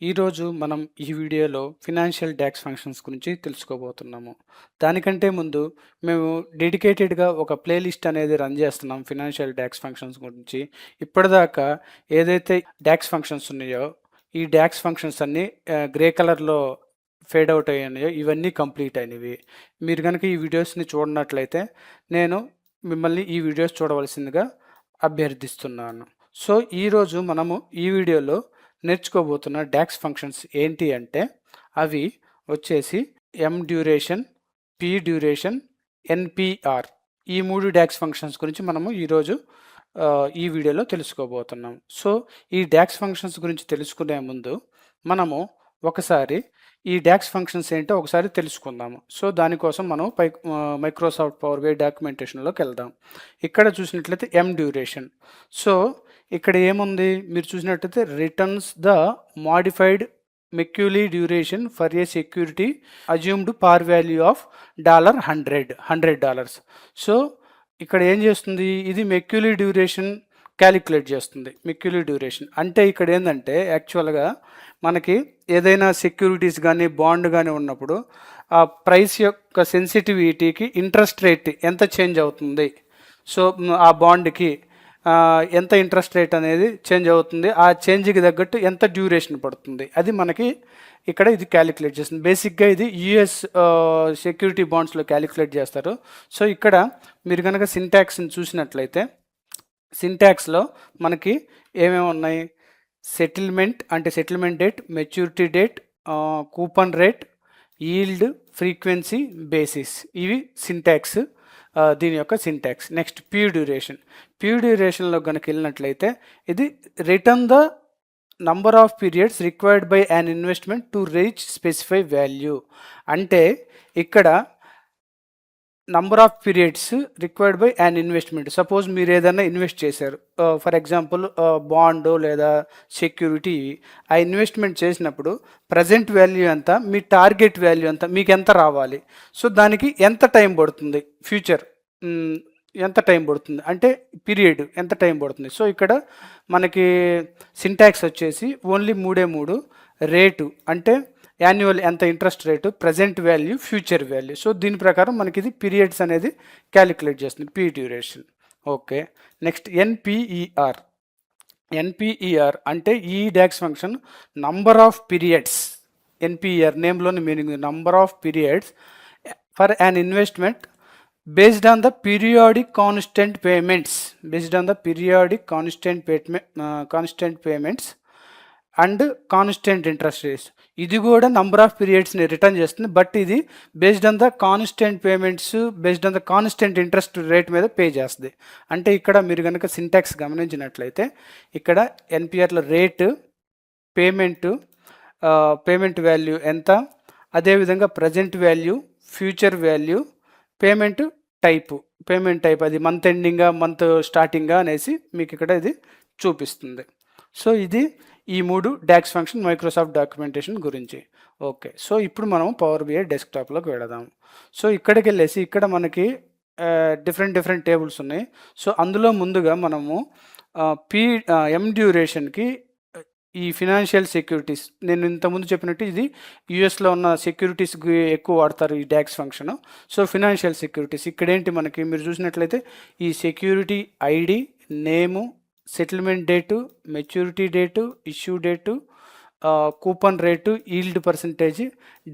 ఈరోజు మనం ఈ వీడియోలో ఫినాన్షియల్ ట్యాక్స్ ఫంక్షన్స్ గురించి తెలుసుకోబోతున్నాము. దానికంటే ముందు మేము డెడికేటెడ్‌గా ఒక ప్లేలిస్ట్ అనేది రన్ చేస్తున్నాం ఫినాన్షియల్ ట్యాక్స్ ఫంక్షన్స్ గురించి. ఇప్పటిదాకా ఏదైతే ట్యాక్స్ ఫంక్షన్స్ ఉన్నాయో, ఈ ట్యాక్స్ ఫంక్షన్స్ అన్నీ గ్రే కలర్‌లో ఫేడ్ అవుట్ అయ్యాయో ఇవన్నీ కంప్లీట్ అయినవి. మీరు గనుక ఈ వీడియోస్‌ని చూడనట్లయితే నేను మిమ్మల్ని ఈ వీడియోస్ చూడవలసిందిగా అభ్యర్థిస్తున్నాను. సో, ఈరోజు మనము ఈ వీడియోలో నేర్చుకోబోతున్న డాక్స్ ఫంక్షన్స్ ఏంటి అంటే అవి వచ్చేసి ఎం డ్యూరేషన్, పి డ్యూరేషన్, ఎన్పిఆర్. ఈ 3 డాక్స్ ఫంక్షన్స్ గురించి మనము ఈరోజు ఈ వీడియోలో తెలుసుకోబోతున్నాం. సో, ఈ డాక్స్ ఫంక్షన్స్ గురించి తెలుసుకునే ముందు మనము ఒకసారి ఈ డాక్స్ ఫంక్షన్స్ ఏంటో ఒకసారి తెలుసుకుందాము. సో, దానికోసం మనం మైక్రోసాఫ్ట్ పవర్ బిఐ డాక్యుమెంటేషన్లోకి వెళ్దాం. ఇక్కడ చూసినట్లయితే ఎం డ్యూరేషన్. సో, ఇక్కడ ఏముంది మీరు చూసినట్లయితే returns the modified Macaulay duration for a security assumed par value of $100. So ఇక్కడ ఏం చేస్తుంది, ఇది మెక్యూలీ డ్యూరేషన్ క్యాలిక్యులేట్ చేస్తుంది. మెక్యూలీ డ్యూరేషన్ అంటే ఇక్కడ ఏంటంటే యాక్చువల్గా మనకి ఏదైనా సెక్యూరిటీస్ కానీ బాండ్ కానీ ఉన్నప్పుడు ఆ ప్రైస్ యొక్క సెన్సిటివిటీకి ఇంట్రెస్ట్ రేట్ ఎంత చేంజ్ అవుతుంది, సో ఆ బాండ్కి ఎంత ఇంట్రెస్ట్ రేట్ అనేది చేంజ్ అవుతుంది, ఆ చేంజ్కి తగ్గట్టు ఎంత డ్యూరేషన్ పడుతుంది, అది మనకి ఇక్కడ ఇది క్యాలిక్యులేట్ చేస్తుంది. బేసిక్గా ఇది యుఎస్ సెక్యూరిటీ బాండ్స్లో క్యాలిక్యులేట్ చేస్తారు. సో ఇక్కడ మీరు కనుక సింటాక్స్ని చూసినట్లయితే సింటాక్స్లో మనకి ఏమేమి ఉన్నాయి, సెటిల్మెంట్ అంటే settlement date, maturity date, coupon rate, yield, frequency, basis, ఇవి సింటాక్స్, దీని యొక్క syntax. Next P duration. P డ్యూరేషన్లో కనుక వెళ్ళినట్లయితే ఇది return the number of periods required by an investment to reach specify value. అంటే ఇక్కడ number of periods required by an investment. Suppose మీరు ఏదైనా ఇన్వెస్ట్ చేశారు, ఫర్ ఎగ్జాంపుల్ బాండ్ లేదా సెక్యూరిటీ, ఆ ఇన్వెస్ట్మెంట్ చేసినప్పుడు ప్రజెంట్ వాల్యూ ఎంత, మీ టార్గెట్ వాల్యూ ఎంత, మీకు ఎంత రావాలి, సో దానికి ఎంత టైం పడుతుంది, ఫ్యూచర్ ఎంత టైం పడుతుంది అంటే పీరియడ్ ఎంత టైం పడుతుంది. సో ఇక్కడ మనకి సింటాక్స్ వచ్చేసి ఓన్లీ మూడు, రేటు అంటే యాన్యువల్ ఎంత interest rate, present value, future value. So దీని ప్రకారం మనకి ఇది పీరియడ్స్ అనేది క్యాలిక్యులేట్ చేస్తుంది, P duration. Okay, next NPER. NPER అంటే ఈ DAX function number of periods. NPER నేమ్లోని meaning number of periods for an investment based on the periodic constant payments, constant payments and constant interest rates. ఇది కూడా number of పీరియడ్స్ని return చేస్తుంది, but ఇది based on the constant payments, based on the constant interest rate మీద pay చేస్తుంది. అంటే ఇక్కడ మీరు కనుక సింటాక్స్ గమనించినట్లయితే ఇక్కడ ఎన్పిఆర్లో రేటు, పేమెంట్ వాల్యూ ఎంత, అదేవిధంగా present value, future value, payment type అది మంత్ ఎండింగా, మంత్ స్టార్టింగా అనేసి మీకు ఇక్కడ ఇది చూపిస్తుంది. సో ఇది ఈ 3 డాక్స్ ఫంక్షన్ మైక్రోసాఫ్ట్ డాక్యుమెంటేషన్ గురించి. ఓకే, సో ఇప్పుడు మనం పవర్ బిఐ డెస్క్టాప్లోకి వెళదాం. సో ఇక్కడికి వెళ్ళేసి ఇక్కడ మనకి డిఫరెంట్ టేబుల్స్ ఉన్నాయి. సో అందులో ముందుగా మనము ఎం డ్యూరేషన్కి ఈ ఫినాన్షియల్ సెక్యూరిటీస్, నేను ఇంతకుముందు చెప్పినట్టు ఇది యూఎస్లో ఉన్న సెక్యూరిటీస్కి ఎక్కువ వాడతారు ఈ DAX function. So financial securities ఇక్కడ ఏంటి మనకి మీరు చూసినట్లయితే ఈ security ID, name, settlement date, maturity date, issue date, coupon rate, yield percentage,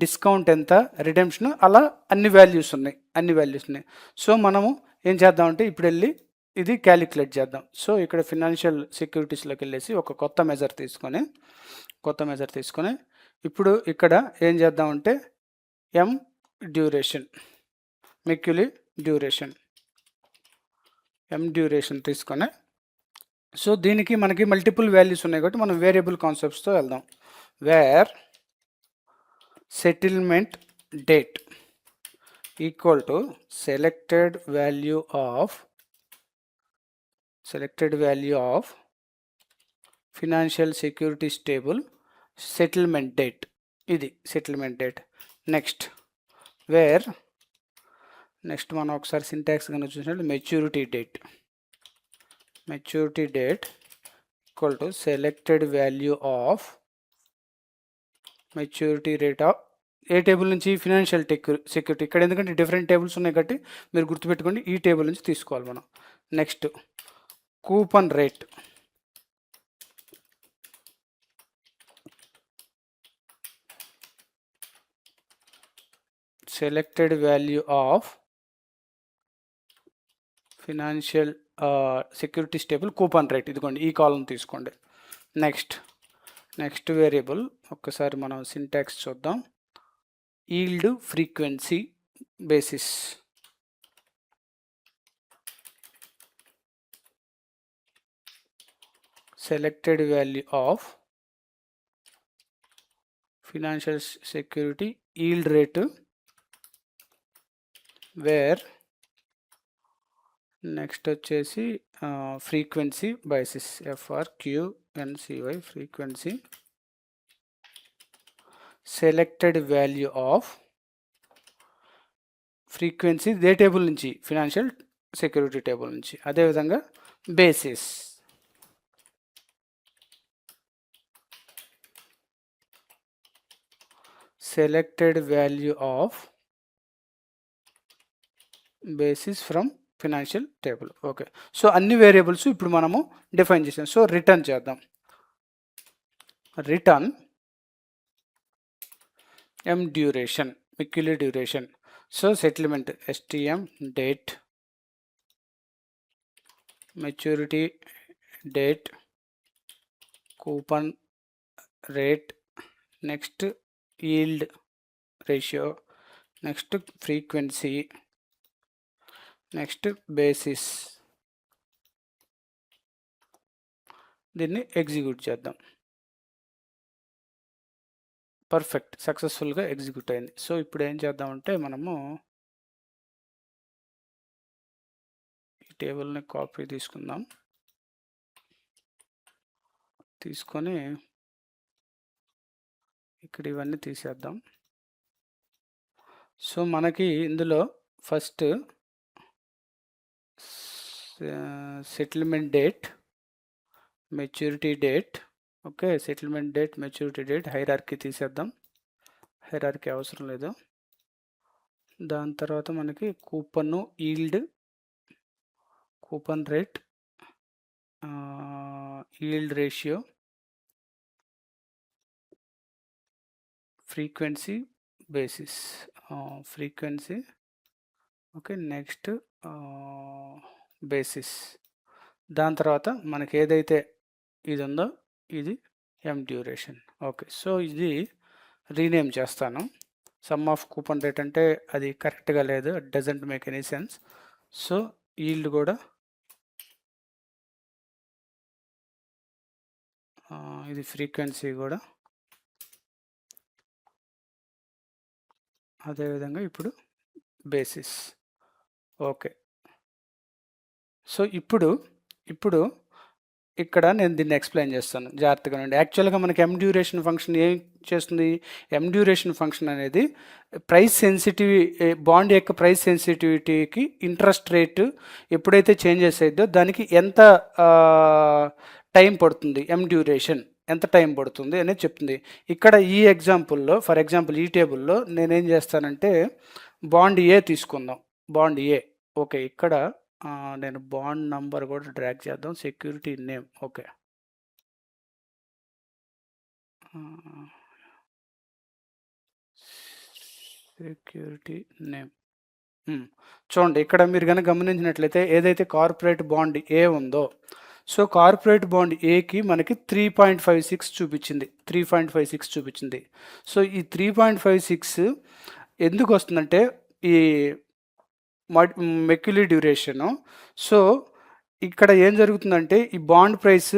discount ఎంత, రిడెంప్షన్, అలా అన్ని వాల్యూస్ ఉన్నాయి. సో మనము ఏం చేద్దామంటే ఇప్పుడు వెళ్ళి ఇది క్యాలిక్యులేట్ చేద్దాం. సో ఇక్కడ ఫినాన్షియల్ సెక్యూరిటీస్లోకి వెళ్ళేసి ఒక కొత్త మెజర్ తీసుకొని ఇప్పుడు ఇక్కడ ఏం చేద్దామంటే ఎం డ్యూరేషన్, మెక్యులీ డ్యూరేషన్, ఎం డ్యూరేషన్ తీసుకొని, సో దీనికి మనకి మల్టిపుల్ వాల్యూస్ ఉన్నాయి కాబట్టి మనం వేరియబుల్ కాన్సెప్ట్స్తో వెళ్దాం. Where settlement date equal to selected value of financial securities table settlement date, ఇది సెటిల్మెంట్ డేట్. నెక్స్ట్ మనం ఒకసారి సింటాక్స్ కనుక చూసినట్టు maturity date equal to selected value of maturity rate of a table నుంచి ఫినాన్షియల్ సెక్యూరిటీ. ఇక్కడ ఎందుకంటే different tables ఉన్నాయి కాబట్టి మీరు గుర్తుపెట్టుకోండి ఈ టేబుల్ నుంచి తీసుకోవాలి మనం. Next coupon rate, selected value of financial securities table coupon rate, ఇదిగోండి ఈ కాలం తీసుకోండి. నెక్స్ట్ వేరియబుల్ ఒక్కసారి మనం సింటాక్స్ చూద్దాం. Yield frequency basis, selected value of financial security yield rate where next వచ్చేసి frequency basis, FRQNCY frequency, selected value of frequency ఏ table నుంచి, financial security table నుంచి. అదేవిధంగా basis, selected value of basis from financial table. Okay, so అన్ని variables ఇప్పుడు మనము define చేసాం. So return చేద్దాం. Return M duration, Macaulay duration. So settlement STM date, maturity date, coupon rate, next yield ratio, next frequency, next basis. దీన్ని execute చేద్దాం. Perfect, సక్సెస్ఫుల్గా execute అయింది. So ఇప్పుడు ఏం చేద్దామంటే మనము ఈ టేబుల్ని కాపీ తీసుకుందాం. తీసుకొని ఇక్కడ ఇవన్నీ తీసేద్దాం. సో మనకి ఇందులో first settlement date, maturity date, okay, settlement date, maturity date, hierarchy తీసేద్దాం, హైరార్కీ అవసరం లేదు. దాని తర్వాత మనకి coupon yield, coupon rate, yield ratio, frequency basis, frequency, okay, next basis. దాని తర్వాత మనకి ఏదైతే ఇది ఉందో ఇది M డ్యూరేషన్. ఓకే, సో ఇది రీనేమ్ చేస్తాను. సమ్ ఆఫ్ కూపన్ రేట్ అంటే అది కరెక్ట్గా లేదు, it doesn't make any sense. So yield కూడా ఇది ఫ్రీక్వెన్సీ కూడా అదేవిధంగా ఇప్పుడు బేసిస్. ఓకే, సో ఇప్పుడు ఇక్కడ నేను దీన్ని ఎక్స్ప్లెయిన్ చేస్తాను జాగ్రత్తగా ఉండండి. యాక్చువల్గా మనకి M డ్యూరేషన్ ఫంక్షన్ ఏం చేస్తుంది? M డ్యూరేషన్ ఫంక్షన్ అనేది ప్రైస్ సెన్సిటివ్, బాండ్ యొక్క ప్రైస్ సెన్సిటివిటీకి ఇంట్రెస్ట్ రేటు ఎప్పుడైతే చేంజెస్ అయిద్దో దానికి ఎంత టైం పడుతుంది, M డ్యూరేషన్ ఎంత టైం పడుతుంది అనేది చెప్తుంది. ఇక్కడ ఈ ఎగ్జాంపుల్లో, ఫర్ ఎగ్జాంపుల్ ఈ టేబుల్లో నేనేం చేస్తానంటే బాండ్ ఏ తీసుకుందాం, బాండ్ ఏ. ఓకే, ఇక్కడ నేను బాండ్ నంబర్ కూడా డ్రాగ్ చేద్దాం, security name. Okay, security name. చూడండి, ఇక్కడ మీరు కనుక గమనించినట్లయితే ఏదైతే కార్పొరేట్ బాండ్ ఏ ఉందో, సో కార్పొరేట్ బాండ్ ఏకి మనకి 3.56 చూపించింది, 3.56 చూపించింది. సో ఈ 3.56 ఎందుకు వస్తుందంటే ఈ మెక్యులీ డ్యూరేషను. సో ఇక్కడ ఏం జరుగుతుందంటే ఈ బాండ్ ప్రైస్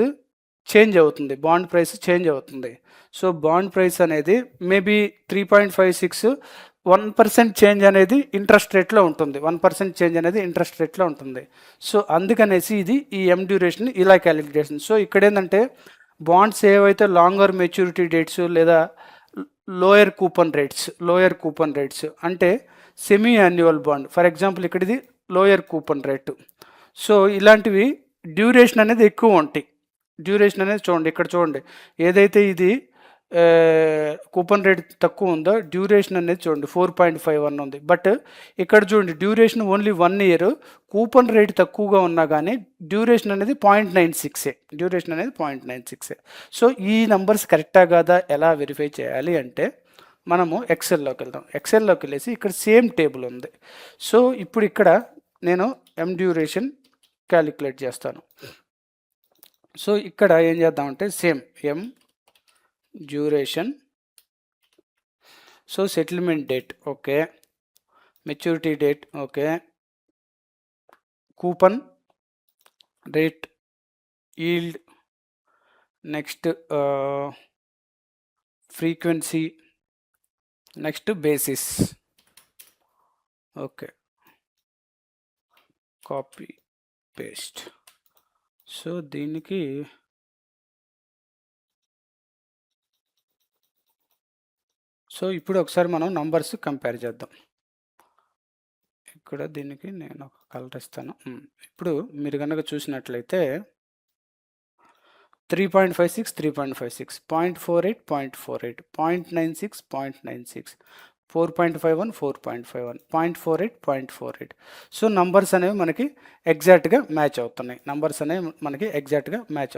చేంజ్ అవుతుంది, బాండ్ ప్రైస్ చేంజ్ అవుతుంది. సో బాండ్ ప్రైస్ అనేది మేబీ 3.56, 1% చేంజ్ అనేది ఇంట్రెస్ట్ రేట్లో ఉంటుంది, 1% చేంజ్ అనేది ఇంట్రెస్ట్ రేట్లో ఉంటుంది. సో అందుకనేసి ఇది ఈ M డ్యూరేషన్ ఇలా క్యాలిక్యులేషన్. సో ఇక్కడ ఏంటంటే బాండ్స్ ఏవైతే లాంగర్ మెచ్యూరిటీ డేట్స్ లేదా లోయర్ కూపన్ రేట్స్ అంటే semi annual bond, for example ఇక్కడ ఇది లోయర్ కూపన్ రేటు. సో ఇలాంటివి డ్యూరేషన్ అనేది ఎక్కువ ఉంటాయి. డ్యూరేషన్ అనేది చూడండి, ఇక్కడ చూడండి, ఏదైతే ఇది కూపన్ రేట్ తక్కువ ఉందో డ్యూరేషన్ అనేది చూడండి 4.51 ఉంది. బట్ ఇక్కడ చూడండి duration only 1 year, coupon rate తక్కువగా ఉన్నా కానీ డ్యూరేషన్ అనేది 0.96 డ్యూరేషన్ అనేది 0.96. సో ఈ నంబర్స్ కరెక్టా కాదా ఎలా వెరిఫై చేయాలి అంటే మనము ఎక్సెల్లోకి వెళ్దాం. ఎక్సెల్లోకి వెళ్ళేసి ఇక్కడ సేమ్ టేబుల్ ఉంది. సో ఇప్పుడు ఇక్కడ నేను ఎం డ్యూరేషన్ క్యాలిక్యులేట్ చేస్తాను. సో ఇక్కడ ఏం చేద్దామంటే same M duration, so settlement date okay, maturity date okay, coupon rate, yield, next frequency, next basis okay, copy paste. So దీనికి సో ఇప్పుడు ఒకసారి మనం నంబర్స్ కంపేర్ చేద్దాం. ఇక్కడ దీనికి నేను ఒక కలర్ ఇస్తాను. ఇప్పుడు మీరు కనుక చూసినట్లయితే 3.56 3.56, 0.48 0.48, 0.96 0.96, 4.51 4.51, 0.48 0.48. సో నంబర్స్ అనేవి మనకి ఎగ్జాక్ట్గా మ్యాచ్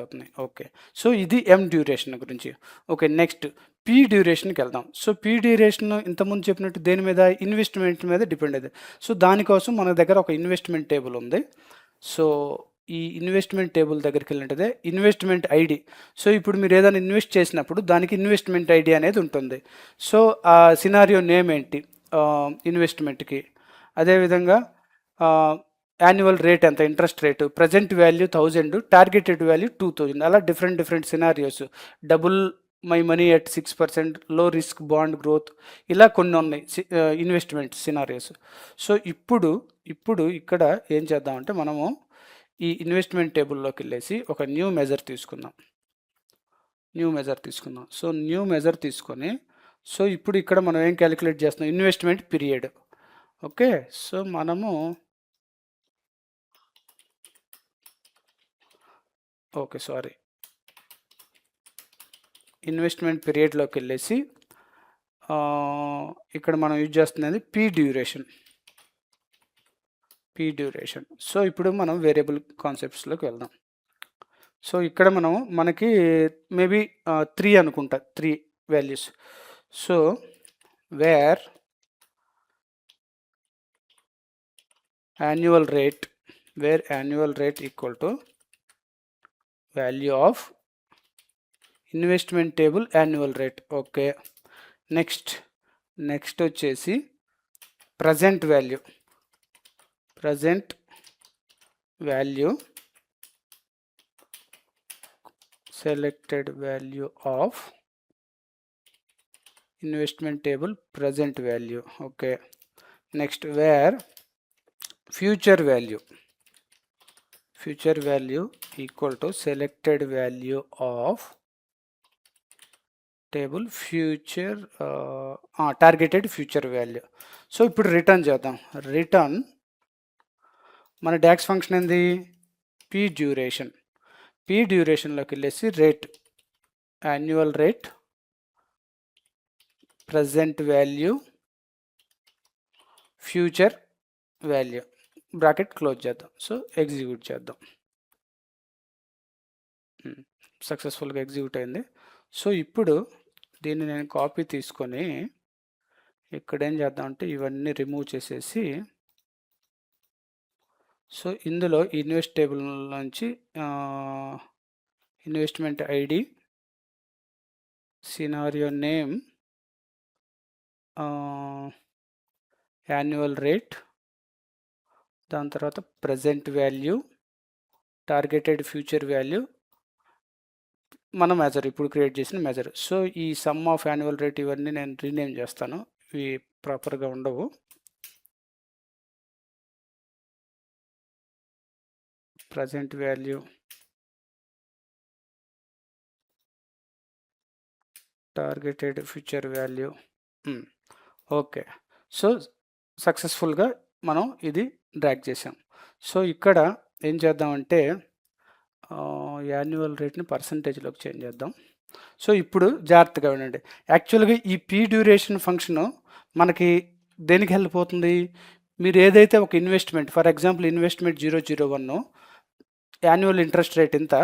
అవుతున్నాయి. ఓకే, సో ఇది ఎం డ్యూరేషన్ గురించి. ఓకే, నెక్స్ట్ పీ డ్యూరేషన్కి వెళ్దాం. సో పీ డ్యూరేషన్ ఇంతకుముందు చెప్పినట్టు దేని మీద, ఇన్వెస్ట్మెంట్ మీద డిపెండ్ అయ్యింది. సో దానికోసం మన దగ్గర ఒక ఇన్వెస్ట్మెంట్ టేబుల్ ఉంది. సో ఈ ఇన్వెస్ట్మెంట్ టేబుల్ దగ్గరికి వెళ్ళినట్టే ఇన్వెస్ట్మెంట్ ఐడి. సో ఇప్పుడు మీరు ఏదైనా ఇన్వెస్ట్ చేసినప్పుడు దానికి ఇన్వెస్ట్మెంట్ ఐడి అనేది ఉంటుంది. సో ఆ సినారియో నేమ్ ఏంటి ఇన్వెస్ట్మెంట్కి, అదేవిధంగా యాన్యువల్ రేట్ ఎంత, interest rate, present value 1000, targeted value 2000, అలా different scenarios, double my money at 6%, లో రిస్క్ బాండ్ గ్రోత్, ఇలా కొన్ని ఉన్నాయి ఇన్వెస్ట్మెంట్ సినారియోస్. సో ఇప్పుడు ఇక్కడ ఏం చేద్దామంటే మనము ఈ ఇన్వెస్ట్మెంట్ టేబుల్లోకి వెళ్ళేసి ఒక న్యూ మెజర్ తీసుకుందాం. సో న్యూ మెజర్ తీసుకొని సో ఇప్పుడు ఇక్కడ మనం ఏం క్యాలిక్యులేట్ చేస్తున్నాం, ఇన్వెస్ట్మెంట్ పీరియడ్. ఓకే, సో మనము ఇన్వెస్ట్మెంట్ పీరియడ్లోకి వెళ్ళేసి ఇక్కడ మనం యూజ్ చేస్తున్నది పీ డ్యూరేషన్. సో ఇప్పుడు మనం వేరియబుల్ కాన్సెప్ట్స్లోకి వెళ్దాం. సో ఇక్కడ మనకి మేబీ 3 అనుకుంటా, 3 values. So where annual rate equal to value of investment table annual rate. Okay, next వచ్చేసి present value selected value of investment table present value. Okay, next where future value equal to selected value of table future targeted future value. So ఇప్పుడు return చేద్దాం. Return మన DAX function ఏంది, P డ్యూరేషన్లోకి వెళ్ళేసి rate, annual rate, present value, future value, bracket close చేద్దాం. So execute చేద్దాం. సక్సెస్ఫుల్గా execute అయింది. సో ఇప్పుడు దీన్ని నేను కాపీ తీసుకొని ఇక్కడ ఏం చేద్దామంటే ఇవన్నీ రిమూవ్ చేసేసి సో ఇందులో ఇన్వెస్ట్ టేబుల్ నుంచి investment ID, scenario name, annual rate, దాని తర్వాత present value, targeted future value, మన మెజర్ ఇప్పుడు క్రియేట్ చేసిన మెజర్. సో ఈ సమ్ ఆఫ్ యాన్యువల్ రేట్ ఇవన్నీ నేను రీనేమ్ చేస్తాను, ఇవి ప్రాపర్గా ఉండవు. Present value, targeted future value. Okay, so సక్సెస్ఫుల్గా మనం ఇది డ్రాగ్ చేసాం. సో ఇక్కడ ఏం చేద్దామంటే యాన్యువల్ రేట్ని పర్సంటేజ్లోకి చేంజ్ చేద్దాం. సో ఇప్పుడు జాగ్రత్తగా వినండి. యాక్చువల్గా ఈ పీ డ్యూరేషన్ ఫంక్షను మనకి దేనికి హెల్ప్ అవుతుంది? మీరు ఏదైతే ఒక investment, for example investment 001 annual interest rate ఇంత,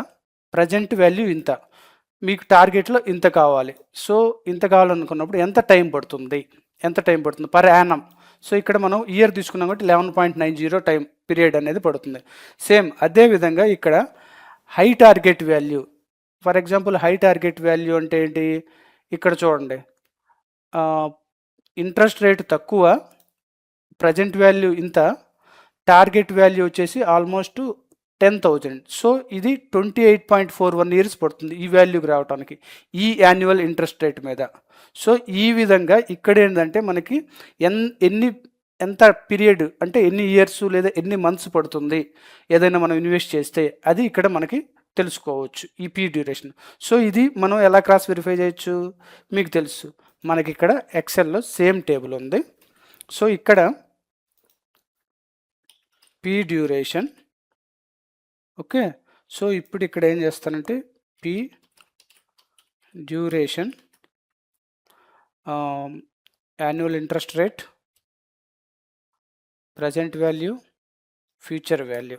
ప్రజెంట్ వాల్యూ ఇంత, మీకు టార్గెట్లో ఇంత కావాలి. సో ఇంత కావాలనుకున్నప్పుడు ఎంత టైం పడుతుంది పర్ యానం. సో ఇక్కడ మనం ఇయర్ తీసుకున్నాం కాబట్టి 11.90 టైం పీరియడ్ అనేది పడుతుంది. సేమ్ అదేవిధంగా ఇక్కడ high target value, for example high target value అంటే ఏంటి? ఇక్కడ చూడండి, ఇంట్రెస్ట్ రేట్ తక్కువ, ప్రజెంట్ వాల్యూ ఇంత, టార్గెట్ వాల్యూ వచ్చేసి ఆల్మోస్ట్ 10,000. సో ఇది 28.41 ఇయర్స్ పడుతుంది ఈ వాల్యూకి రావడానికి, ఈ యాన్యువల్ ఇంట్రెస్ట్ రేట్ మీద. సో ఈ విధంగా ఇక్కడ ఏంటంటే మనకి ఎంత పీరియడ్ అంటే ఎన్ని ఇయర్స్ లేదా ఎన్ని మంత్స్ పడుతుంది ఏదైనా మనం ఇన్వెస్ట్ చేస్తే, అది ఇక్కడ మనకి తెలుసుకోవచ్చు ఈ పీ డ్యూరేషన్. సో ఇది మనం ఎలా క్రాస్ వెరిఫై చేయొచ్చు? మీకు తెలుసు, మనకి ఇక్కడ ఎక్సెల్లో సేమ్ టేబుల్ ఉంది. సో ఇక్కడ పీ డ్యూరేషన్, ఓకే. సో ఇప్పుడు ఇక్కడ ఏం చేస్తానంటే P duration, annual interest rate, present value, future value.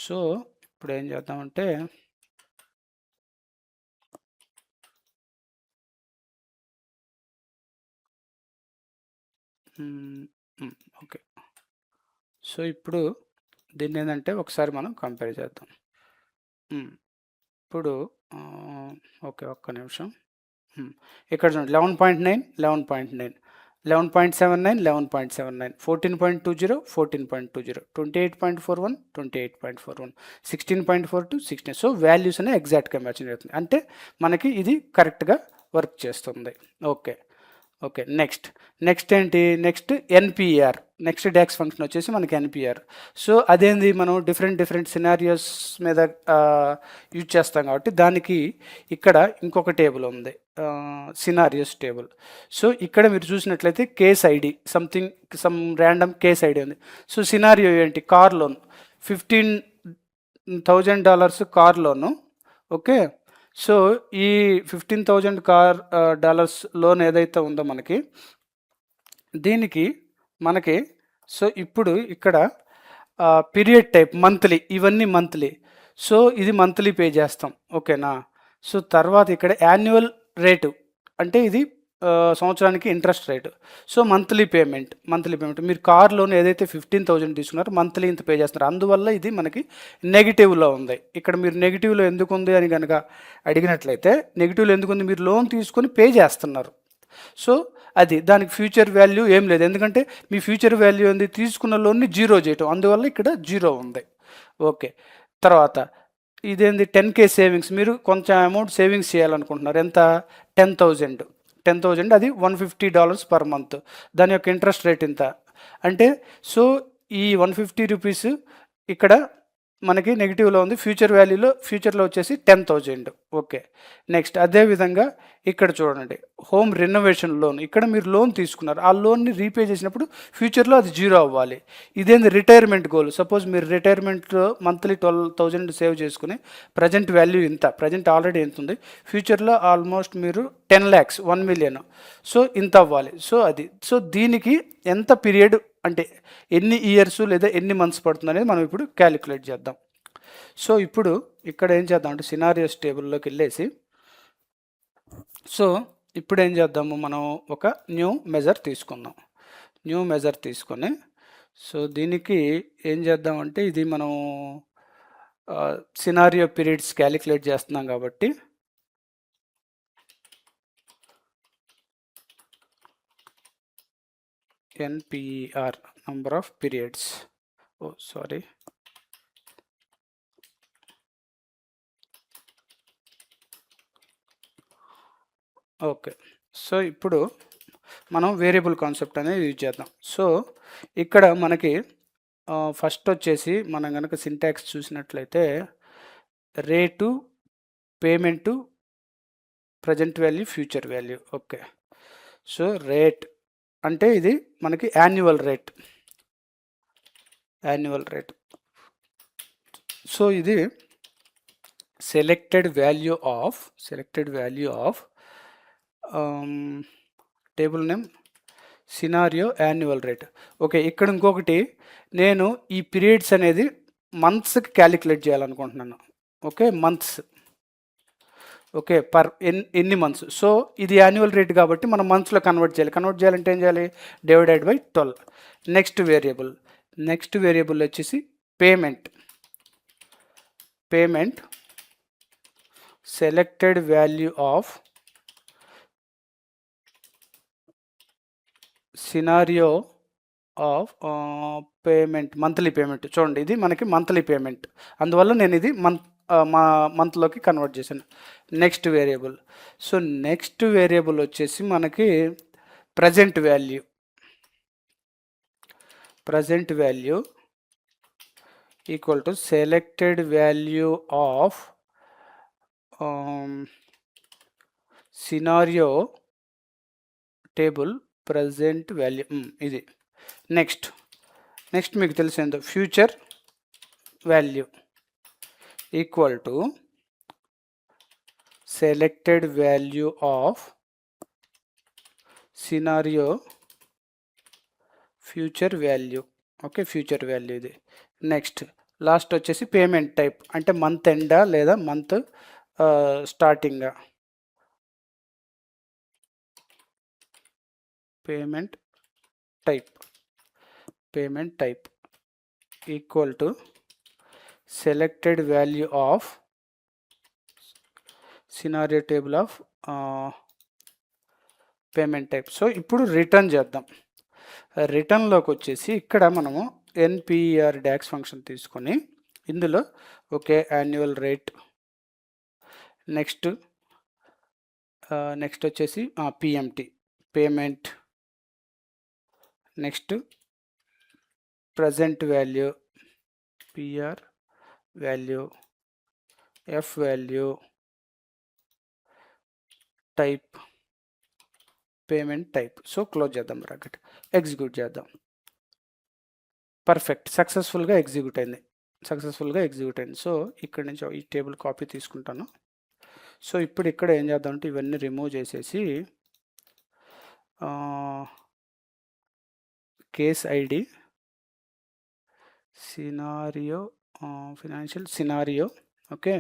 So ఇప్పుడు ఏం చేద్దామంటే ఓకే. సో ఇప్పుడు దీన్ని ఏంటంటే ఒకసారి మనం కంపేర్ చేద్దాం. ఇప్పుడు ఓకే, ఒక్క నిమిషం. ఇక్కడ చూడండి 11.9, 11.9, 11.79, 11.79, 14.20, 14.20, 28.41, 28.41, 16.42, 16. సో వాల్యూస్ అనేవి ఎగ్జాక్ట్గా మ్యాచింగ్ అవుతుంది, అంటే మనకి ఇది కరెక్ట్గా వర్క్ చేస్తుంది. ఓకే. నెక్స్ట్ ఏంటి? Next NPR, next docs function వచ్చేసి మనకి ఎన్పిఆర్. సో అదేంది, మనం డిఫరెంట్ సినారియోస్ మీద యూజ్ చేస్తాం కాబట్టి దానికి ఇక్కడ ఇంకొక టేబుల్ ఉంది, సినారియోస్ టేబుల్. సో ఇక్కడ మీరు చూసినట్లయితే case ID, some random case ID ఉంది. సో సినారియో ఏంటి? కార్ లోన్, $15,000 కార్ లోను, ఓకే. సో ఈ $15,000 లోన్ ఏదైతే ఉందో మనకి, దీనికి మనకి సో ఇప్పుడు ఇక్కడ పీరియడ్ టైప్ మంత్లీ, ఇవన్నీ మంత్లీ. సో ఇది మంత్లీ పే చేస్తాం, ఓకేనా. సో తర్వాత ఇక్కడ యాన్యువల్ రేటు అంటే ఇది సంవత్సరానికి interest rate. So monthly payment, మీరు కార్ లోన్ ఏదైతే 15,000 తీసుకున్నారో మంత్లీ ఇంత పే చేస్తున్నారు, అందువల్ల ఇది మనకి నెగిటివ్లో ఉంది. ఇక్కడ మీరు నెగిటివ్లో ఎందుకు ఉంది అని కనుక అడిగినట్లయితే, నెగిటివ్లో ఎందుకు ఉంది? మీరు లోన్ తీసుకొని పే చేస్తున్నారు. సో అది దానికి ఫ్యూచర్ వాల్యూ ఏం లేదు, ఎందుకంటే మీ ఫ్యూచర్ వాల్యూ ఉంది తీసుకున్న లోన్ని జీరో చేయటం, అందువల్ల ఇక్కడ జీరో ఉంది. ఓకే. తర్వాత ఇదేంది? 10K సేవింగ్స్, మీరు కొంచెం అమౌంట్ సేవింగ్స్ చేయాలనుకుంటున్నారు, ఎంత? 10,000, అది $150 పర్ మంత్, దాని యొక్క ఇంట్రెస్ట్ రేట్ ఇంత అంటే. సో ఈ 150 రూపీస్ ఇక్కడ మనకి నెగిటివ్లో ఉంది, ఫ్యూచర్లో వచ్చేసి 10,000, ఓకే. నెక్స్ట్ అదేవిధంగా ఇక్కడ చూడండి, హోమ్ రెనోవేషన్ లోన్, ఇక్కడ మీరు లోన్ తీసుకున్నారు, ఆ లోన్ని రీపే చేసినప్పుడు ఫ్యూచర్లో అది జీరో అవ్వాలి. ఇదేంది? రిటైర్మెంట్ గోల్, సపోజ్ మీరు రిటైర్మెంట్లో మంత్లీ 12,000 సేవ్ చేసుకుని ప్రజెంట్ వాల్యూ ఇంత, ప్రజెంట్ ఆల్రెడీ ఎంత ఉంది, ఫ్యూచర్లో ఆల్మోస్ట్ మీరు 10 lakhs, 1 million, సో ఇంత అవ్వాలి. సో అది, సో దీనికి ఎంత పీరియడ్ అంటే ఎన్ని ఇయర్స్ లేదా ఎన్ని మంత్స్ పడుతుంది అనేది మనం ఇప్పుడు క్యాలిక్యులేట్ చేద్దాం. సో ఇప్పుడు ఇక్కడ ఏం చేద్దాం అంటే సినారియోస్ టేబుల్లోకి వెళ్ళేసి, సో ఇప్పుడు ఏం చేద్దాము, మనం ఒక న్యూ మెజర్ తీసుకొని, సో దీనికి ఏం చేద్దామంటే, ఇది మనం సినారియో పీరియడ్స్ క్యాలిక్యులేట్ చేస్తున్నాం కాబట్టి NPER, number of periods. Oh, sorry. Okay. So ఇప్పుడు మనం వేరియబుల్ కాన్సెప్ట్ అనేది యూజ్ చేద్దాం. సో ఇక్కడ మనకి ఫస్ట్ వచ్చేసి మనం కనుక సింటాక్స్ చూసినట్లయితే, rate, payment, present value, future value, okay. So rate అంటే ఇది మనకి యాన్యువల్ రేట్. సో ఇది selected value of table name scenario annual rate. Okay, ఇక్కడ ఇంకొకటి, నేను ఈ పీరియడ్స్ అనేది మంత్స్కి క్యాలిక్యులేట్ చేయాలనుకుంటున్నాను. Okay, months. ఓకే, ఎన్ని మంత్స్. సో ఇది యాన్యువల్ రేట్ కాబట్టి మనం మంత్స్లో కన్వర్ట్ చేయాలంటే ఏం చేయాలి? Divided by 12. నెక్స్ట్ వేరియబుల్ వచ్చేసి payment selected value of scenario of payment, monthly payment. చూడండి, ఇది మనకి మంత్లీ పేమెంట్, అందువల్ల నేను ఇది మా మంత్లోకి కన్వర్ట్ చేశాను. నెక్స్ట్ వేరియబుల్ వచ్చేసి మనకి present value equal to selected value of scenario table present value, ఇది. నెక్స్ట్ మీకు తెలిసిందో future value equal to selected value of scenario future value. Okay, future value ఇది. నెక్స్ట్ లాస్ట్ వచ్చేసి పేమెంట్ టైప్, అంటే month ఎండా లేదా మంత్ స్టార్టింగా. Payment type equal to selected value of scenario table of payment type. So ఇప్పుడు return చేద్దాం. రిటర్న్లోకి వచ్చేసి ఇక్కడ మనము ఎన్పిఆర్ డాక్స్ ఫంక్షన్ తీసుకొని ఇందులో ఓకే యాన్యువల్ రేట్, నెక్స్ట్ వచ్చేసి PMT payment, next present value PR value, F value, type payment type. So close చేద్దాం బ్రాకెట్, ఎగ్జిక్యూట్ చేద్దాం. పర్ఫెక్ట్, సక్సెస్ఫుల్గా ఎగ్జిక్యూట్ అయింది. సో ఇక్కడ నుంచి ఈ టేబుల్ కాపీ తీసుకుంటాను. సో ఇప్పుడు ఇక్కడ ఏం చేద్దామంటే ఇవన్నీ రిమూవ్ చేసేసి case ID scenario financial scenario. Okay,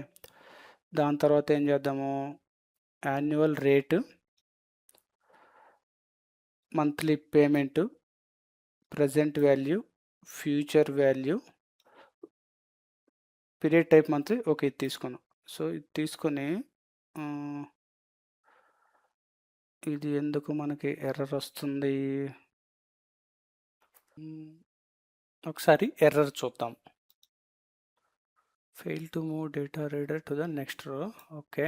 దాని తర్వాత ఏం చేద్దాము, annual rate, monthly payment, present value, future value, period type monthly. Okay, ఇది తీసుకున్నాను. సో ఇది తీసుకొని ఇది ఎందుకు మనకి ఎర్రర్ వస్తుంది, ఒకసారి ఎర్రర్ చూద్దాం. Fail to move data reader to the next రో. Okay,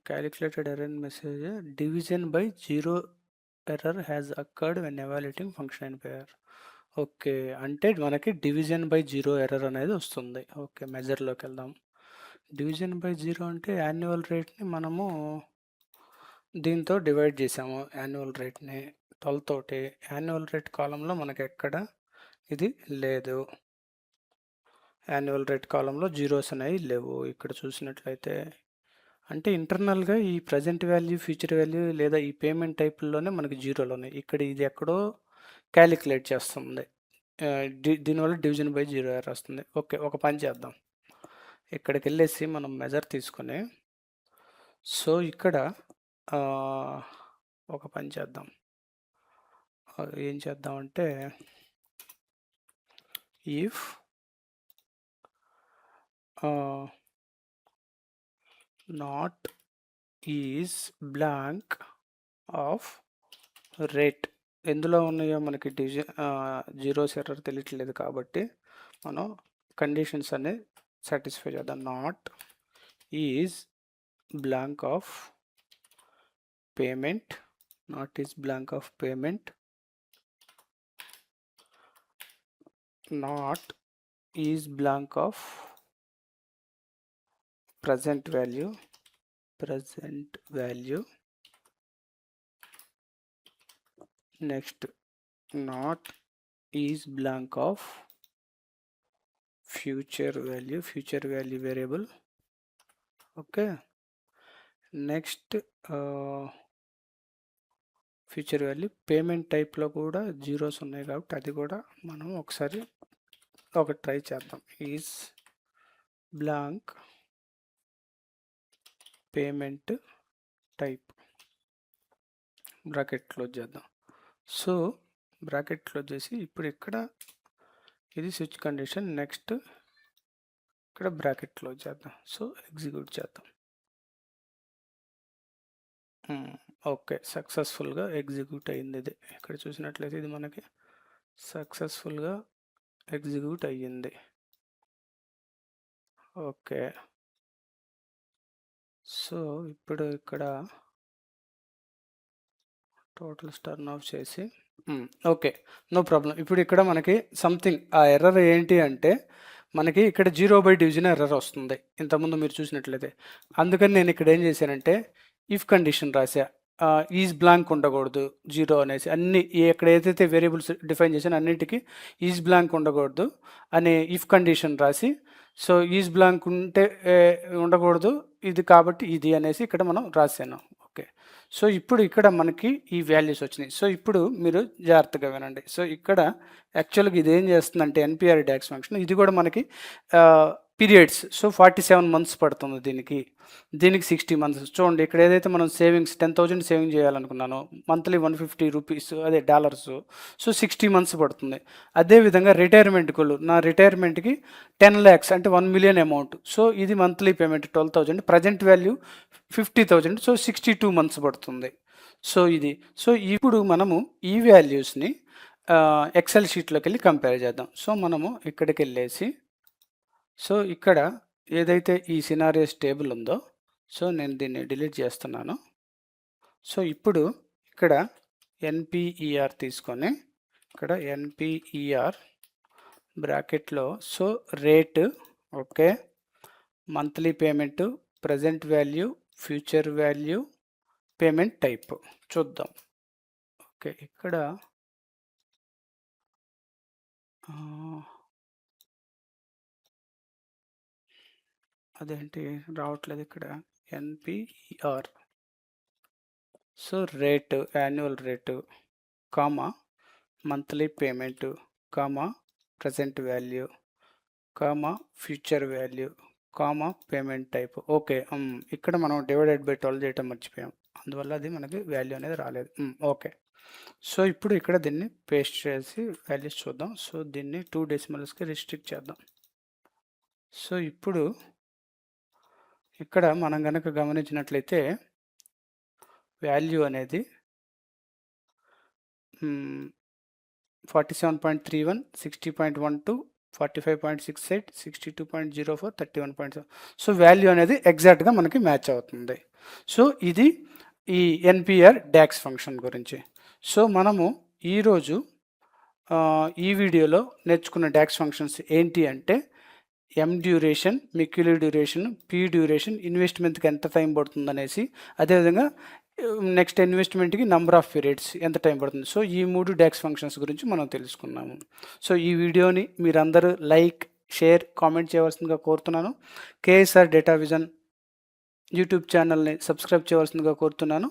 calculated error message division by 0 error has occurred when evaluating function in pair. Okay, అంటే మనకి డివిజన్ బై 0 ఎర్రర్ అనేది వస్తుంది. ఓకే, మెజర్లోకి వెళ్దాం. డివిజన్ బై 0 అంటే యాన్యువల్ రేట్ని మనము దీంతో డివైడ్ చేసాము, యాన్యువల్ రేట్ని 12 తోటి. యాన్యువల్ రేట్ కాలంలో మనకి ఎక్కడ ఇది లేదు, యాన్యువల్ రేట్ కాలంలో జీరోస్ అనేవి లేవు. ఇక్కడ చూసినట్లయితే అంటే ఇంటర్నల్గా ఈ ప్రజెంట్ వాల్యూ, ఫ్యూచర్ వాల్యూ లేదా ఈ పేమెంట్ టైప్లోనే మనకి జీరోలు ఉన్నాయి. ఇక్కడ ఇది ఎక్కడో క్యాలిక్యులేట్ చేస్తుంది, దీనివల్ల డివిజన్ బై 0 ఎర్రర్ వస్తుంది. ఓకే, ఒక పని చేద్దాం, ఇక్కడికి వెళ్ళేసి మనం మెజర్ తీసుకొని, సో ఇక్కడ ఒక పని చేద్దాం. ఏం చేద్దామంటే if not is blank of rate, ఎందులో ఉన్నాయో మనకి జీరోస్ ఎర్రర్ తెలియట్లేదు కాబట్టి మనం కండిషన్స్ అనేది సాటిస్ఫై చేద్దాం. Not is blank of payment, not is blank of payment, not is blank of present value, next not is blank of future value variable. Okay, next future value payment టైప్లో కూడా zeros ఉన్నాయి కాబట్టి అది కూడా మనం ఒకసారి try చేద్దాం. Is blank payment type bracket close చేద్దాం. సో బ్రాకెట్ క్లోజ్ చేసి ఇప్పుడు ఇక్కడ ఇది స్విచ్ కండిషన్, నెక్స్ట్ ఇక్కడ బ్రాకెట్ క్లోజ్ చేద్దాం. సో ఎగ్జిక్యూట్ చేద్దాం. ఓకే, సక్సెస్ఫుల్గా ఎగ్జిక్యూట్ అయ్యింది. ఇది ఇక్కడ చూసినట్లయితే ఇది మనకి సక్సెస్ఫుల్గా ఎగ్జిక్యూట్ అయ్యింది. ఓకే, సో ఇప్పుడు ఇక్కడ టోటల్ టర్న్ ఆఫ్ చేసి ఓకే, నో ప్రాబ్లం. ఇప్పుడు ఇక్కడ మనకి సంథింగ్ ఆ ఎర్రర్ ఏంటి అంటే మనకి ఇక్కడ 0 బై డివిజన్ ఎర్రర్ వస్తుంది ఇంతకుముందు మీరు చూసినట్లయితే. అందుకని నేను ఇక్కడ ఏం చేశానంటే ఇఫ్ కండిషన్ రాసా, ఈజ్ బ్లాంక్ ఉండకూడదు 0 అనేసి. అన్ని ఇక్కడ ఏదైతే వేరియబుల్స్ డిఫైన్ చేసానో అన్నిటికీ ఈజ్ బ్లాంక్ ఉండకూడదు అనే ఇఫ్ కండిషన్ రాసి, సో ఈజ్ బ్లాంక్ ఉంటే ఉండకూడదు ఇది కాబట్టి ఇది అనేసి ఇక్కడ మనం రాసాను. ఓకే, సో ఇప్పుడు ఇక్కడ మనకి ఈ వాల్యూస్ వచ్చినాయి. సో ఇప్పుడు మీరు జాగ్రత్తగా వినండి. సో ఇక్కడ యాక్చువల్గా ఇది ఏం చేస్తుందంటే ఎన్పిఆర్ డాక్స్ ఫంక్షన్, ఇది కూడా మనకి పీరియడ్స్. సో 47 మంత్స్ పడుతుంది దీనికి 60 మంత్స్. చూడండి ఇక్కడ ఏదైతే మనం సేవింగ్స్ 10,000 సేవింగ్ చేయాలనుకున్నానో మంత్లీ 150 రూపీస్ అదే డాలర్స్, సో 60 మంత్స్ పడుతుంది. అదేవిధంగా రిటైర్మెంట్ గోల్, నా రిటైర్మెంట్కి 10 lakhs అంటే 1 million అమౌంట్. సో ఇది monthly payment 12,000, present value 50,000, so 62 months పడుతుంది. సో ఇది సో ఇప్పుడు మనము ఈ వాల్యూస్ని ఎక్సెల్ షీట్లోకి వెళ్ళి కంపేర్ చేద్దాం. సో మనము ఇక్కడికి వెళ్ళేసి, సో ఇక్కడ ఏదైతే ఈ సినారియోస్ టేబుల్ ఉందో, సో నేను దీన్ని డిలీట్ చేస్తున్నాను. సో ఇప్పుడు ఇక్కడ ఎన్పిఈఆర్ తీసుకొని ఇక్కడ ఎన్పిఈఆర్ బ్రాకెట్లో so rate, okay, monthly payment, present value, future value, payment type చూద్దాం. ఓకే, ఇక్కడ అదేంటి రావట్లేదు ఇక్కడ NPER. So rate, annual rate, comma monthly payment, comma present value, comma future value, comma payment type. Okay, ఇక్కడ మనం divided by 12 చేయటం మర్చిపోయాం, అందువల్ల అది మనకి వాల్యూ అనేది రాలేదు. ఓకే, సో ఇప్పుడు ఇక్కడ దీన్ని పేస్ట్ చేసి వాల్యూస్ చూద్దాం. సో దీన్ని 2 డెసిమల్స్కి రిస్ట్రిక్ట్ చేద్దాం. సో ఇప్పుడు ఇక్కడ మనం కనుక గమనించినట్లయితే వాల్యూ అనేది 47.31, 60.12, 45.68, 62.04, 31.7. సో వాల్యూ అనేది ఎగ్జాక్ట్గా మనకి మ్యాచ్ అవుతుంది. సో ఇది ఈ ఎన్పిఆర్ డాక్స్ ఫంక్షన్ గురించి. సో మనము ఈరోజు ఈ వీడియోలో నేర్చుకున్న డాక్స్ ఫంక్షన్స్ ఏంటి అంటే ఎం duration, Macaulay duration, P duration, ఇన్వెస్ట్మెంట్కి ఎంత టైం పడుతుంది అనేసి, అదేవిధంగా నెక్స్ట్ ఇన్వెస్ట్మెంట్కి నెంబర్ ఆఫ్ పీరియడ్స్ ఎంత టైం పడుతుంది. సో ఈ 3 డాక్స్ ఫంక్షన్స్ గురించి మనం తెలుసుకున్నాము. సో ఈ వీడియోని మీరందరూ లైక్, షేర్, కామెంట్ చేయవలసిందిగా కోరుతున్నాను. కేఎస్ఆర్ డేటా విజన్ యూట్యూబ్ ఛానల్ని సబ్స్క్రైబ్ చేయవలసిందిగా కోరుతున్నాను.